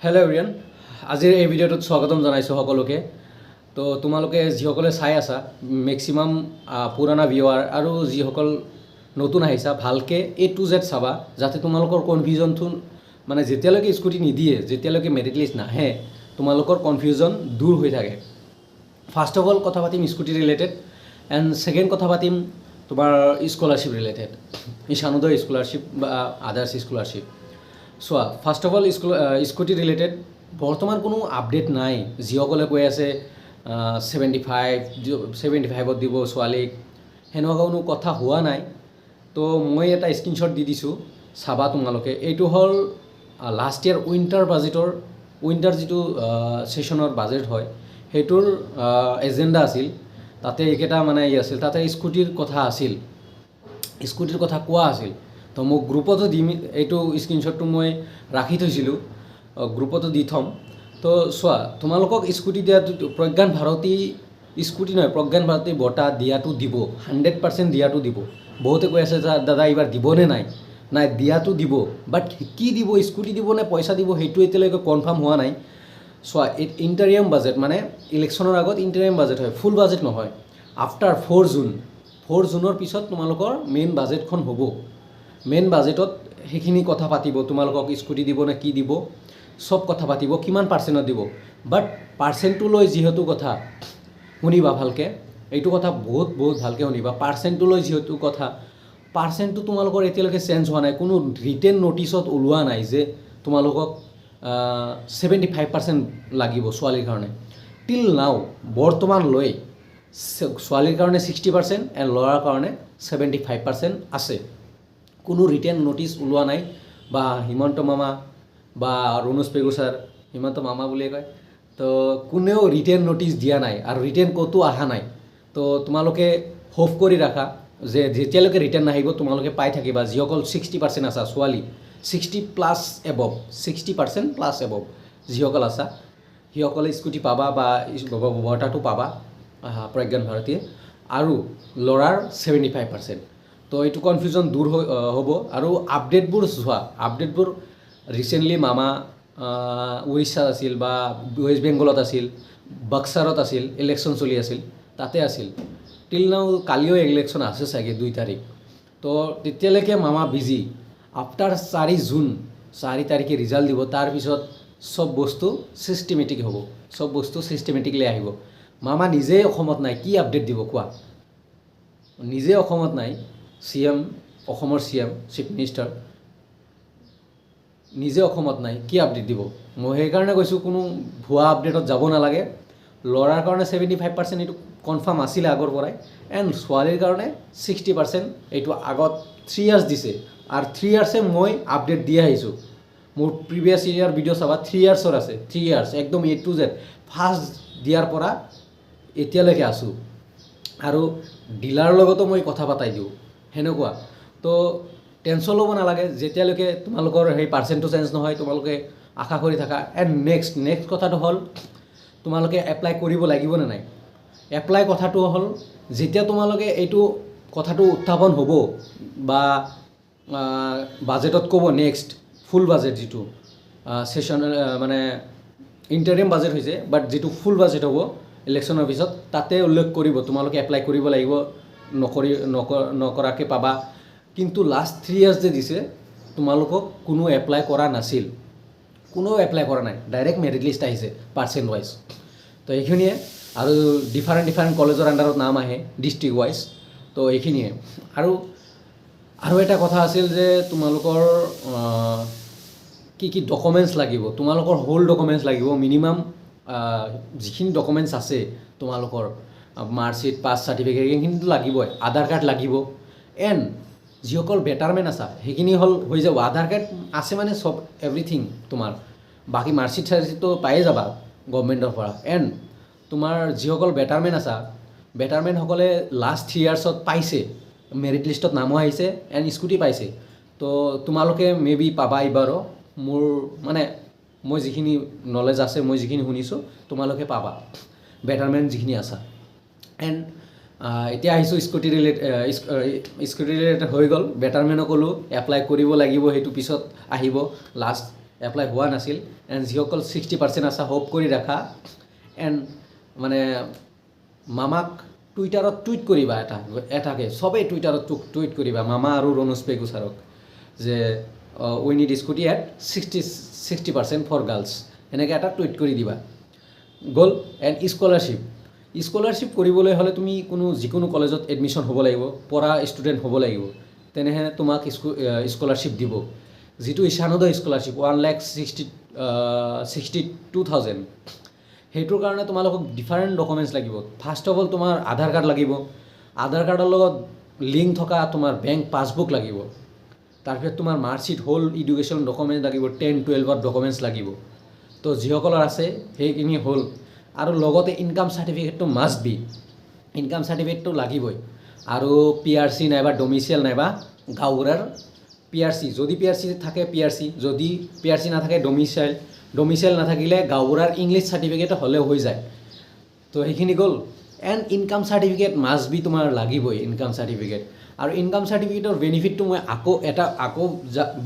Hello' everyone, আজিৰ এই ভিডিঅ'টোত স্বাগতম জনাইছোঁ সকলোকে। তো তোমালোকে যিসকলে চাই আছা, মেক্সিমাম পুৰণা ভিউৱাৰ আৰু যিসকল নতুন আহিছা, ভালকৈ A to Z চাবা, যাতে তোমালোকৰ কনফিউজনটো মানে যেতিয়ালৈকে স্কুটি নিদিয়ে, যেতিয়ালৈকে মেৰিট লিষ্ট নাহে, তোমালোকৰ কনফিউজন দূৰ হৈ থাকে। ফাৰ্ষ্ট অফ অল কথা পাতিম স্কুটি ৰিলেটেড, এণ্ড ছেকেণ্ড কথা পাতিম তোমাৰ স্কলাৰশ্বিপ ৰিলেটেড, ঈশানোদয় স্কলাৰশ্বিপ বা আদাৰ্ছ স্কলাৰশ্বিপ। চোৱা, first of all scooty related বৰ্তমান কোনো আপডেট নাই। যিসকলে কৈ আছে 75ত দিব ছোৱালীক, সেনেকুৱা কোনো কথা হোৱা নাই। তো মই এটা স্ক্ৰীনশ্বট দি দিছোঁ, চাবা তোমালোকে। এইটো হ'ল লাষ্ট ইয়েৰ উইণ্টাৰ যিটো ছেশ্যনৰ বাজেট হয়, সেইটোৰ এজেণ্ডা আছিল। তাতে এইকেইটা মানে আছিল, তাতে স্কুটিৰ কথা আছিল, স্কুটিৰ কথা কোৱা আছিল। তো মোক গ্ৰুপতো দিম, এইটো স্ক্ৰীনশ্বটটো মই ৰাখি থৈছিলোঁ, গ্ৰুপতো দি থ'ম। তো চোৱা, তোমালোকক স্কুটি দিয়াটো প্ৰজ্ঞান ভাৰতী স্কুটি নহয়, প্ৰজ্ঞান ভাৰতী বঁটা দিয়াটো দিব, 100% দিয়াটো দিব। বহুতে কৈ আছে যে দাদা এইবাৰ দিবনে নাই, দিয়াটো দিব। বাট কি দিব, স্কুটি দিব নে পইচা দিব, সেইটো এতিয়ালৈকে কনফাৰ্ম হোৱা নাই। চোৱা, ইণ্টাৰিয়াম বাজেট মানে ইলেকশ্যনৰ আগত ইণ্টাৰিয়াম বাজেট হয়, ফুল বাজেট নহয়। আফটাৰ 4 জুনৰ পিছত তোমালোকৰ মেইন বাজেটখন হ'ব। মেইন বাজেটত সেইখিনি কথা পাতিব, তোমালোকক স্কুটি দিব নে কি দিব, চব কথা পাতিব, কিমান পাৰ্চেণ্টত দিব। বাট পাৰ্চেণ্টটো লৈ যিহেতু কথা, শুনিবা ভালকৈ, এইটো কথা বহুত ভালকৈ শুনিবা। পাৰ্চেণ্টটো লৈ যিহেতু কথা, পাৰ্চেণ্টটো তোমালোকৰ এতিয়ালৈকে চেঞ্জ হোৱা নাই, কোনো ৰিটেন নটিচত ওলোৱা নাই যে তোমালোকক 75% লাগিব ছোৱালীৰ কাৰণে। টিল নাও বৰ্তমানলৈ ছোৱালীৰ কাৰণে 60% এণ্ড ল'ৰাৰ কাৰণে 75% আছে। কোনো ৰিটেন নটিচ ওলোৱা নাই, বা হিমন্ত মামা বা ৰণোজ পেগু ছাৰ, হিমন্ত মামা বুলিয়ে কয়, তো কোনেও ৰিটেন নটিচ দিয়া নাই, আৰু ৰিটেন ক'তো অহা নাই। তো তোমালোকে হোপ কৰি ৰাখা যে যেতিয়ালৈকে ৰিটেন নাহিব তোমালোকে পাই থাকিবা। যিসকল 60% আছা ছোৱালী, 60% প্লাছ এবভ যিসকল আছা, সিসকলে স্কুটি পাবা বা বঁটাটো পাবা প্ৰজ্ঞান ভাৰতীয়ে, আৰু ল'ৰাৰ 75%। তো এইটো কনফিউজন দূৰ হ'ব। আৰু আপডেটবোৰ চোৱা, আপডেটবোৰ ৰিচেণ্টলি মামা উৰিষ্যাত আছিল বা ৱেষ্ট বেংগলত আছিল, বাক্সাৰত আছিল, ইলেকশ্যন চলি আছিল, তাতে আছিল। টিল নাও কালিও ইলেকশ্যন আছে চাগে 2 তাৰিখ। তো তেতিয়ালৈকে মামা বিজি। আফটাৰ 4 জুন, 4 তাৰিখে ৰিজাল্ট দিব, তাৰপিছত চব বস্তু ছিষ্টেমেটিক হ'ব, চব বস্তু ছিষ্টেমেটিকলি আহিব। মামা নিজেই অসমত নাই, কি আপডেট দিব কোৱা? নিজে অসমত নাই, অসমৰ CM চিফ মিনিষ্টাৰ নিজে অসমত নাই, কি আপডেট দিব? মই সেইকাৰণে কৈছোঁ, কোনো ভুৱা আপডেটত যাব নালাগে। ল'ৰাৰ কাৰণে 75% এইটো কনফাৰ্ম আছিলে আগৰ পৰাই, এণ্ড ছোৱালীৰ কাৰণে 60%। এইটো আগত 3 ইয়াৰ্ছ দিছে, আৰু 3 ইয়াৰ্ছে মই আপডেট দি আহিছোঁ। মোৰ প্ৰিভিয়াছ ইয়াৰ ভিডিঅ' চাবা, 3 ইয়াৰ্ছৰ আছে, 3 ইয়াৰ্ছ একদম A to Z, ফাৰ্ষ্ট দিয়াৰ পৰা এতিয়ালৈকে আছোঁ। আৰু ডিলাৰৰ লগতো মই কথা পাতাই দিওঁ, সেনেকুৱা। তো টেনশ্যন ল'ব নালাগে, যেতিয়ালৈকে তোমালোকৰ সেই পাৰ্চেণ্টটো চেঞ্জ নহয়, তোমালোকে আশা কৰি থাকা। এণ্ড নেক্সট কথাটো হ'ল, তোমালোকে এপ্লাই কৰিব লাগিবনে নাই? এপ্লাই কথাটো হ'ল, যেতিয়া তোমালোকে এইটো কথাটো উত্থাপন হ'ব বা বাজেটত ক'ব, নেক্সট ফুল বাজেট যিটো ছেশ্যন মানে ইণ্টাৰিম বাজেট হৈছে, বাট যিটো ফুল বাজেট হ'ব ইলেকশ্যনৰ পিছত, তাতে উল্লেখ কৰিব তোমালোকে এপ্লাই কৰিব লাগিব, নকৰাকৈ পাবা। কিন্তু লাষ্ট 3 ইয়াৰ্ছ যে দিছে, তোমালোকক কোনো এপ্লাই কৰা নাছিল, কোনেও এপ্লাই কৰা নাই, ডাইৰেক্ট মেৰিট লিষ্ট আহিছে পাৰ্চেণ্ট ৱাইজ। তো এইখিনিয়ে, আৰু ডিফাৰেণ্ট কলেজৰ আণ্ডাৰত নাম আহে ডিষ্ট্ৰিক্ট ৱাইজ। তো এইখিনিয়ে। আৰু এটা কথা আছিল যে তোমালোকৰ কি ডকুমেণ্টছ লাগিব, তোমালোকৰ হোল ডকুমেণ্টছ লাগিব। মিনিমাম যিখিনি ডকুমেণ্টছ আছে তোমালোকৰ, মাৰ্কশ্বিট, পাছ চাৰ্টিফিকেট, এইখিনিতো লাগিবই। আধাৰ কাৰ্ড লাগিব। এণ্ড যিসকল বেটাৰমেণ্ট আছা, সেইখিনি হৈ যাব। আধাৰ কাৰ্ড আছে মানে চব এভৰিথিং তোমাৰ, বাকী মাৰ্কশ্বিট চাৰ্কশ্বিটটো পায়ে যাবা গভৰ্ণমেণ্টৰ পৰা। এণ্ড তোমাৰ যিসকল বেটাৰমেণ্ট আছা, বেটাৰমেণ্টসকলে লাষ্ট 3 ইয়াৰ্ছত পাইছে, মেৰিট লিষ্টত নামো আহিছে, এণ্ড স্কুটি পাইছে। তো তোমালোকে বি পাবা এইবাৰো। মোৰ মানে মই যিখিনি নলেজ আছে, মই যিখিনি শুনিছোঁ, তোমালোকে পাবা, বেটাৰমেণ্ট যিখিনি আছা। এণ্ড এতিয়া আহিছোঁ স্কুটি ৰিলেটেড হৈ গ'ল। বেটাৰমেণ্টক ক'লোঁ এপ্লাই কৰিব লাগিব, সেইটো পিছত আহিব, লাষ্ট এপ্লাই হোৱা নাছিল এণ্ড যিসকল 60% আছা হোপ কৰি ৰাখা এণ্ড মানে মামাক টুইটাৰত টুইট কৰিবা এটাকে চবেই টুইটাৰত টুইট কৰিবা মামা আৰু ৰণোজ পেগু ছাৰক যে we need scooty at 60% for girls এনেকৈ এটা টুইট কৰি দিবা গ'ল এণ্ড স্কলাৰশ্বিপ কৰিবলৈ হ'লে তুমি যিকোনো কলেজত এডমিশ্যন হ'ব লাগিব পঢ়া ষ্টুডেণ্ট হ'ব লাগিব তেনেহে তোমাক স্কলাৰশ্বিপ দিব যিটো ঈশানোদয় স্কলাৰশ্বিপ 1,62,000 সেইটোৰ কাৰণে তোমালোকক ডিফাৰেণ্ট ডকুমেণ্টছ লাগিব ফাৰ্ষ্ট অফ অল তোমাৰ আধাৰ কাৰ্ড লাগিব আধাৰ কাৰ্ডৰ লগত লিংক থকা তোমাৰ বেংক পাছবুক লাগিব তাৰপিছত তোমাৰ মাৰ্কশ্বিট হ'ল এডুকেশ্যন ডকুমেণ্ট লাগিব 10-12ৰ ডকুমেণ্টছ লাগিব তো যিসকলৰ আছে সেইখিনি হ'ল আৰু লগতে ইনকাম চাৰ্টিফিকেটটো মাষ্ট বি ইনকাম চাৰ্টিফিকেটটো লাগিবই আৰু PRC নাইবা ডমিচিয়েল নাইবা গাঁওবুঢ়াৰ PRC যদি PRC থাকে PRC যদি PRC নাথাকে ডমিচিয়েল নাথাকিলে গাঁওবুঢ়াৰ ইংলিছ চাৰ্টিফিকেট হ'লে হৈ যায় তো সেইখিনি গ'ল and income certificate must B তোমাৰ লাগিবই ইনকাম চাৰ্টিফিকেট আৰু ইনকাম চাৰ্টিফিকেটৰ বেনিফিটটো মই আকৌ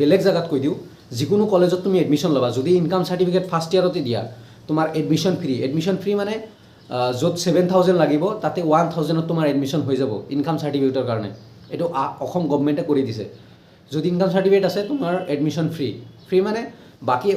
বেলেগ জেগাত কৈ দিওঁ যিকোনো কলেজত তুমি এডমিশ্যন ল'বা যদি ইনকাম চাৰ্টিফিকেট ফাৰ্ষ্ট ইয়াৰতে দিয়া তোমাৰ এডমিশ্যন ফ্ৰী মানে য'ত 7,000 লাগিব তাতে 1,000ত তোমাৰ এডমিশ্যন হৈ যাব ইনকাম চাৰ্টিফিকেটৰ কাৰণে এইটো অসম গভৰ্ণমেণ্টে কৰি দিছে যদি ইনকাম চাৰ্টিফিকেট আছে তোমাৰ এডমিশ্যন ফ্ৰী মানে বাকী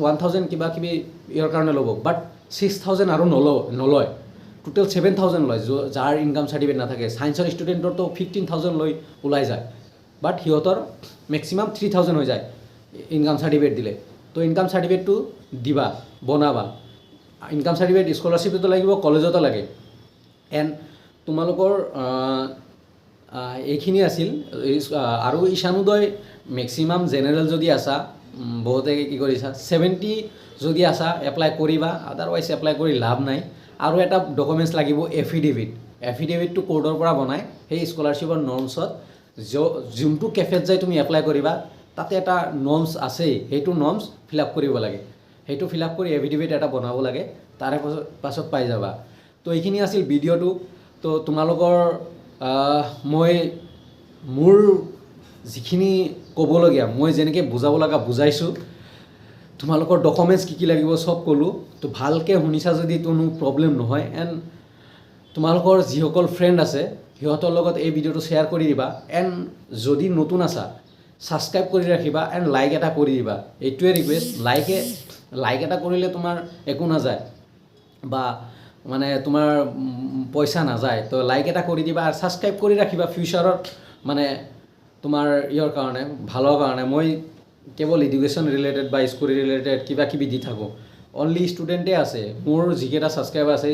1,000 কিবা কিবি ইয়াৰ কাৰণে ল'ব বাট 6,000 আৰু নলয় টোটেল 7,000 লয় যাৰ ইনকাম চাৰ্টিফিকেট নাথাকে ছায়েন্সৰ ষ্টুডেণ্টৰতো 15,000 লৈ ওলাই যায় বাট সিহঁতৰ মেক্সিমাম 3,000 হৈ যায় ইনকাম চাৰ্টিফিকেট দিলে তো ইনকাম চাৰ্টিফিকেটটো দিবা বনাবা ইনকাম চাৰ্টিফিকেট স্কলাৰশ্বিপতো লাগিব কলেজতো লাগে এণ্ড তোমালোকৰ এইখিনি আছিল আৰু ঈশানোদয় মেক্সিমাম জেনেৰেল যদি আছা বহুতে কি কৰিছা 70 যদি আছা এপ্লাই কৰিবা আদাৰৱাইজ এপ্লাই কৰি লাভ নাই আৰু এটা ডকুমেণ্টছ লাগিব এফিডেভিটটো কোৰ্টৰ পৰা বনাই সেই স্কলাৰশ্বিপৰ নৰ্মছত যোনটো কেফেত যাই তুমি এপ্লাই কৰিবা তাতে এটা নৰ্মছ আছে সেইটো নৰ্মছ ফিল আপ কৰিব লাগে সেইটো ফিল আপ কৰি এফিডেভিট এটা বনাব লাগে তাৰে পাছত পাই যাবা তো এইখিনি আছিল ভিডিঅ'টো তো তোমালোকৰ মই মোৰ যিখিনি ক'বলগীয়া মই যেনেকৈ বুজাব লগা বুজাইছোঁ তোমালোকৰ ডকুমেণ্টছ কি লাগিব চব ক'লোঁ তো ভালকৈ শুনিছা যদি কোনো প্ৰব্লেম নহয় এণ্ড তোমালোকৰ যিসকল ফ্ৰেণ্ড আছে সিহঁতৰ লগত এই ভিডিঅ'টো শ্বেয়াৰ কৰি দিবা এণ্ড যদি নতুন আছা ছাবস্ক্ৰাইব কৰি ৰাখিবা এণ্ড লাইক এটা কৰি দিবা এইটোৱে ৰিকুৱেষ্ট লাইক এটা কৰিলে তোমাৰ একো নাযায় বা মানে তোমাৰ পইচা নাযায় তো লাইক এটা কৰি দিবা আৰু ছাবস্ক্ৰাইব কৰি ৰাখিবা ফিউচাৰত মানে তোমাৰ ইয়াৰ কাৰণে ভালৰ কাৰণে মই কেৱল এডুকেশ্যন ৰিলেটেড বা স্কুল ৰিলেটেড কিবা কিবি দি থাকোঁ অনলি ষ্টুডেণ্টে আছে মোৰ যিকেইটা ছাবস্ক্ৰাইবাৰ আছে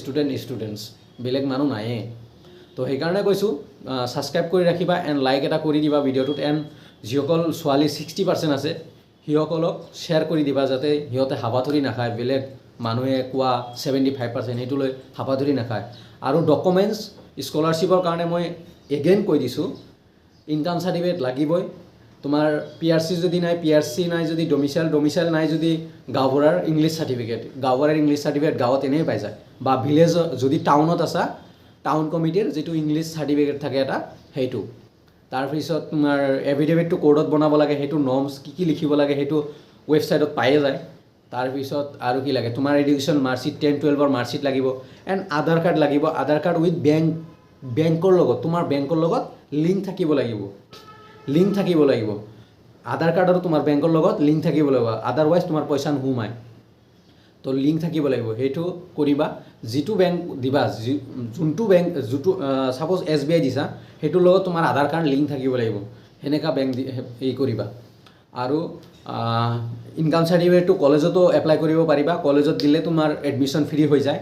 ষ্টুডেণ্টছ বেলেগ মানুহ নায়েই তো সেইকাৰণে কৈছোঁ ছাবস্ক্ৰাইব কৰি ৰাখিবা এণ্ড লাইক এটা কৰি দিবা ভিডিঅ'টোত এণ্ড যিসকল ছোৱালী 60% আছে সিসকলক শ্বেয়াৰ কৰি দিবা যাতে সিহঁতে হাবাথুৰি নাখায় বেলেগ মানুহে কোৱা 75% সেইটো লৈ হাবাথুৰি নাখায় আৰু ডকুমেণ্টছ স্কলাৰশ্বিপৰ কাৰণে মই এগেইন কৈ দিছোঁ ইনকাম চাৰ্টিফিকেট লাগিবই তোমাৰ PRC যদি নাই যদি ডমিচিয়েল নাই যদি গাঁওবুঢ়াৰ ইংলিছ চাৰ্টিফিকেট গাঁৱত এনেই পাই যায় বা ভিলেজ যদি টাউনত আছা টাউন কমিটিৰ যিটো ইংলিছ চাৰ্টিফিকেট থাকে এটা সেইটো তাৰপিছত তোমাৰ এফিডেভিটটো কোৰ্টত বনাব লাগে সেইটো নৰ্মছ কি লিখিব লাগে সেইটো ৱেবছাইটত পায়ে যায় তাৰপিছত আৰু কি লাগে তোমাৰ এডুকেশ্যন মাৰ্কশ্বিট 10-12ৰ মাৰ্কশ্বিট লাগিব এণ্ড আধাৰ কাৰ্ড লাগিব আধাৰ কাৰ্ড উইথ বেংকৰ লগত তোমাৰ বেংকৰ লগত লিংক থাকিব লাগিব আধাৰ কাৰ্ড আৰু তোমাৰ বেংকৰ লগত লিংক থাকিব লাগিব আদাৰৱাইজ তোমাৰ পইচা নোসোমায় তো লিংক থাকিব লাগিব সেইটো কৰিবা যিটো বেংক দিবা যোনটো ছাপ'জ SBI দিছা সেইটোৰ লগত তোমাৰ আধাৰ কাৰ্ড লিংক থাকিব লাগিব সেনেকুৱা বেংক এই কৰিবা আৰু ইনকাম চাৰ্টিফিকেটটো কলেজতো এপ্লাই কৰিব পাৰিবা কলেজত দিলে তোমাৰ এডমিশ্যন ফ্ৰী হৈ যায়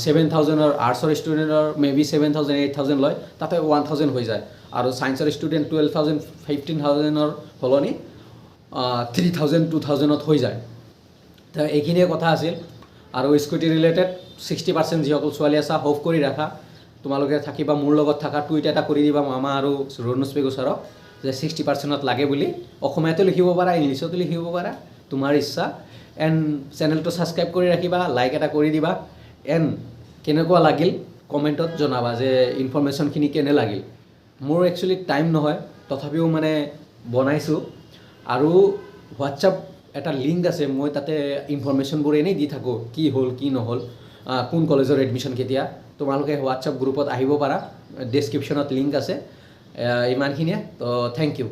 7,000 আৰ্টছৰ ষ্টুডেণ্টৰ মেবি 7,000 8,000 লয় তাতে 1,000 হৈ যায় আৰু ছায়েন্সৰ ষ্টুডেণ্ট 12,000 15,000 সলনি 3,000 2,000ত হৈ যায় তো এইখিনিয়ে কথা আছিল আৰু স্কুটি ৰিলেটেড 60% যিসকল ছোৱালী আছা হোপ কৰি ৰাখা তোমালোকে থাকিবা মোৰ লগত থাকা টুইট এটা কৰি দিবা মামা আৰু ৰণোজ পেগু ছাৰক যে 60%ত লাগে বুলি অসমীয়াতো লিখিব পাৰা ইংলিছতো লিখিব পাৰা তোমাৰ ইচ্ছা এণ্ড চেনেলটো ছাবস্ক্ৰাইব কৰি ৰাখিবা লাইক এটা কৰি দিবা এণ্ড কেনেকুৱা লাগিল কমেণ্টত জনাবা যে ইনফৰমেশ্যনখিনি কেনে লাগিল মোৰ একচুৱেলি টাইম নহয় তথাপিও মানে বনাইছোঁ আৰু হোৱাটছআপ এটা লিংক আছে, মই তাতে ইনফৰমেশ্যনবোৰ এনেই দি থাকোঁ, কি হ'ল কি নহ'ল, কোন কলেজৰ এডমিশ্যন কেতিয়া। তোমালোকে হোৱাটছআপ গ্ৰুপত আহিব পাৰা, ডেছক্ৰিপশ্যনত লিংক আছে। ইমানখিনিয়ে, তো থেংক ইউ।